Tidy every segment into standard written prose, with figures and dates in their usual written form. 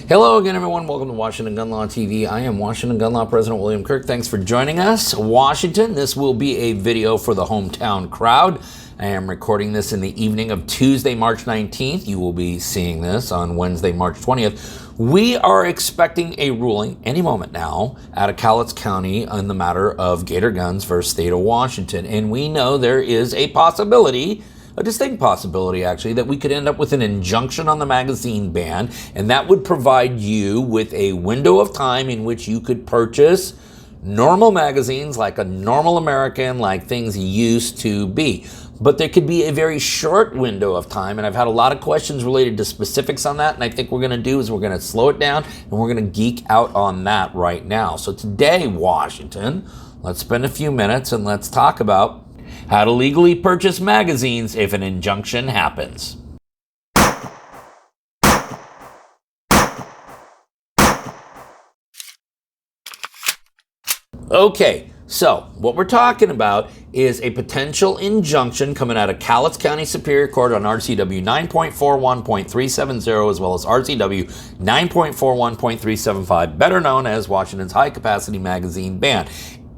Hello again, everyone. Welcome to Washington Gun Law TV. I am Washington Gun Law President William Kirk. Thanks for joining us. Washington, this will be a video for the hometown crowd. I am recording this in the evening of Tuesday, March 19th. You will be seeing this on Wednesday, March 20th. We are expecting a ruling any moment now out of Cowlitz County on the matter of Gator Guns versus State of Washington. And we know there is a possibility, a distinct possibility actually, that we could end up with an injunction on the magazine ban, and that would provide you with a window of time in which you could purchase normal magazines like a normal American, like things used to be. But there could be a very short window of time, and I've had a lot of questions related to specifics on that, and I think what we're going to do is we're going to slow it down, and we're going to geek out on that right now. So today, Washington, let's spend a few minutes and let's talk about how to legally purchase magazines if an injunction happens. Okay, so what we're talking about is a potential injunction coming out of Cowlitz County Superior Court on RCW 9.41.370 as well as RCW 9.41.375, better known as Washington's High Capacity Magazine Ban.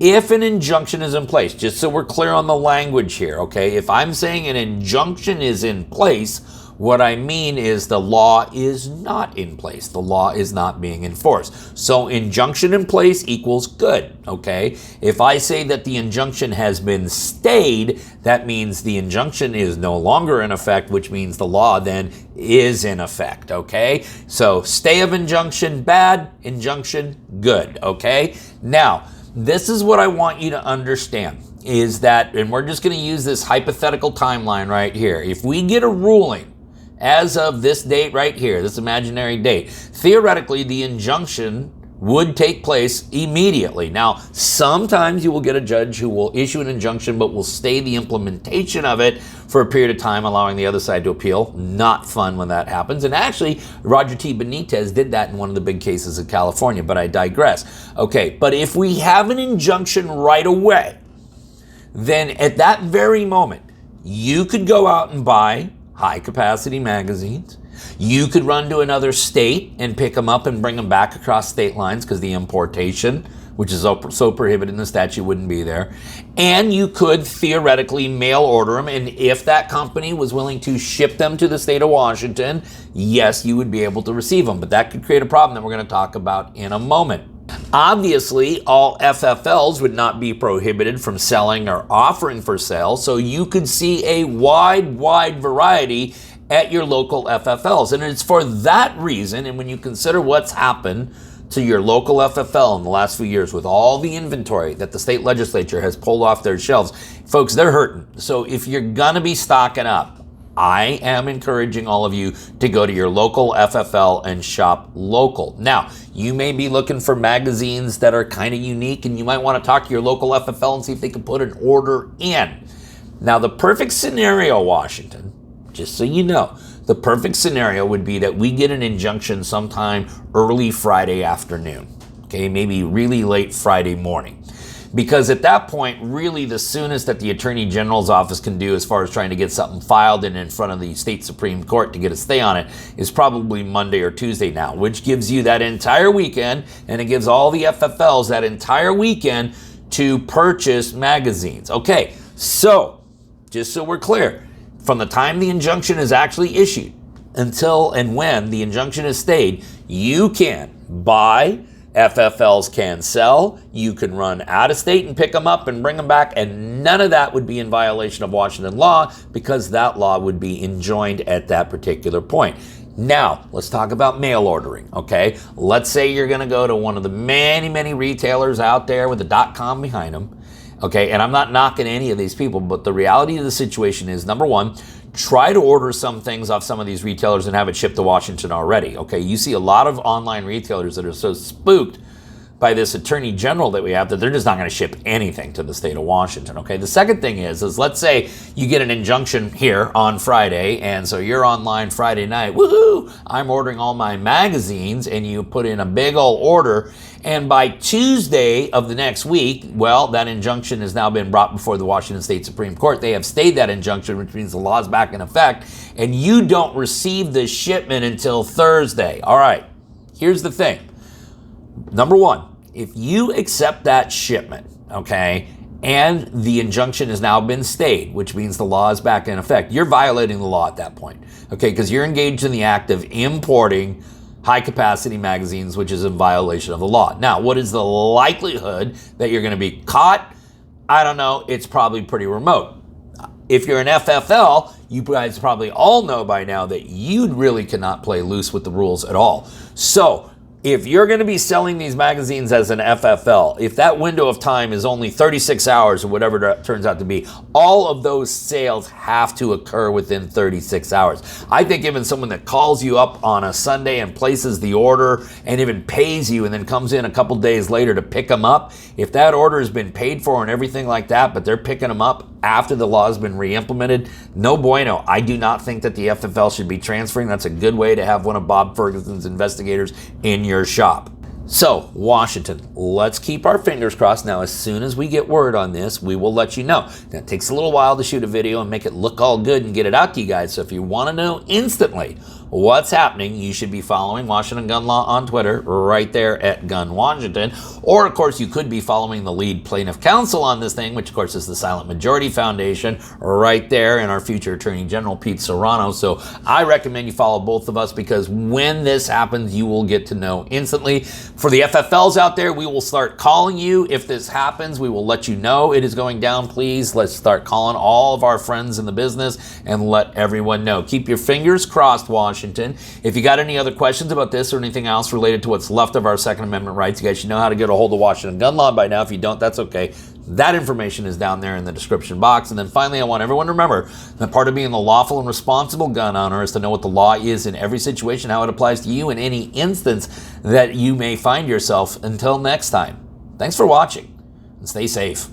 If an injunction is in place, just so we're clear on the language here, okay? If I'm saying an injunction is in place, what I mean is the law is not in place. The law is not being enforced. So injunction in place equals good, okay? If I say that the injunction has been stayed, that means the injunction is no longer in effect, which means the law then is in effect, okay? So stay of injunction, bad. Injunction, good, okay? Now, this is what I want you to understand is that, and we're just going to use this hypothetical timeline right here. If we get a ruling as of this date right here, this imaginary date, theoretically the injunction would take place immediately. Now, sometimes you will get a judge who will issue an injunction but will stay the implementation of it for a period of time, allowing the other side to appeal. Not fun when that happens. And actually, Roger T. Benitez did that in one of the big cases in California, but I digress. Okay, but if we have an injunction right away, then at that very moment, you could go out and buy high-capacity magazines. You could run to another state and pick them up and bring them back across state lines because the importation, which is so prohibited in the statute, wouldn't be there. And you could theoretically mail order them, and if that company was willing to ship them to the state of Washington, yes, you would be able to receive them. But that could create a problem that we're going to talk about in a moment. Obviously, all FFLs would not be prohibited from selling or offering for sale, so you could see a wide variety at your local FFLs. And it's for that reason, and when you consider what's happened to your local FFL in the last few years with all the inventory that the state legislature has pulled off their shelves, folks, they're hurting. So if you're gonna be stocking up, I am encouraging all of you to go to your local FFL and shop local. Now, you may be looking for magazines that are kind of unique, and you might want to talk to your local FFL and see if they can put an order in. Now, the perfect scenario, Washington, just so you know, the perfect scenario would be that we get an injunction sometime early Friday afternoon, okay, maybe really late Friday morning. Because at that point, really the soonest that the Attorney General's office can do as far as trying to get something filed and in front of the state Supreme Court to get a stay on it is probably Monday or Tuesday now, which gives you that entire weekend, and it gives all the FFLs that entire weekend to purchase magazines. Okay, so just so we're clear, from the time the injunction is actually issued until and when the injunction is stayed, you can buy, FFLs can sell, you can run out of state and pick them up and bring them back, and none of that would be in violation of Washington law because that law would be enjoined at that particular point. Now, let's talk about mail ordering, okay? Let's say you're gonna go to one of the many retailers out there with a .com behind them, okay? And I'm not knocking any of these people, but the reality of the situation is, number one, try to order some things off some of these retailers and have it shipped to Washington already, okay? You see a lot of online retailers that are so spooked by this Attorney General that we have that they're just not going to ship anything to the state of Washington, okay? The second thing is let's say you get an injunction here on Friday, and so you're online Friday night, woohoo, I'm ordering all my magazines, and you put in a big old order, and by Tuesday of the next week, well, that injunction has now been brought before the Washington State Supreme Court. They have stayed that injunction, which means the law is back in effect, and you don't receive the shipment until Thursday. All right, here's the thing. Number one, if you accept that shipment, okay, and the injunction has now been stayed, which means the law is back in effect, you're violating the law at that point, okay, because you're engaged in the act of importing high-capacity magazines, which is in violation of the law. Now, what is the likelihood that you're going to be caught? I don't know. It's probably pretty remote. If you're an FFL, you guys probably all know by now that you really cannot play loose with the rules at all. So, if you're going to be selling these magazines as an FFL, if that window of time is only 36 hours or whatever that turns out to be, all of those sales have to occur within 36 hours. I think even someone that calls you up on a Sunday and places the order and even pays you and then comes in a couple days later to pick them up, if that order has been paid for and everything like that, but they're picking them up after the law has been re-implemented, no bueno. I do not think that the FFL should be transferring. That's a good way to have one of Bob Ferguson's investigators in your shop. So, Washington, let's keep our fingers crossed. Now, as soon as we get word on this, we will let you know. Now, it takes a little while to shoot a video and make it look all good and get it out to you guys. So if you want to know instantly what's happening, you should be following Washington Gun Law on Twitter, right there at Gun Washington. Or, of course, you could be following the lead plaintiff counsel on this thing, which, of course, is the Silent Majority Foundation, right there, and our future Attorney General, Pete Serrano. So I recommend you follow both of us, because when this happens, you will get to know instantly. For the FFLs out there, we will start calling you. If this happens, we will let you know it is going down. Please, let's start calling all of our friends in the business and let everyone know. Keep your fingers crossed, Washington. If you got any other questions about this or anything else related to what's left of our Second Amendment rights, you guys should know how to get a hold of Washington Gun Law by now. If you don't, that's okay. That information is down there in the description box. And then finally, I want everyone to remember that part of being the lawful and responsible gun owner is to know what the law is in every situation, how it applies to you in any instance that you may find yourself. Until next time, thanks for watching and stay safe.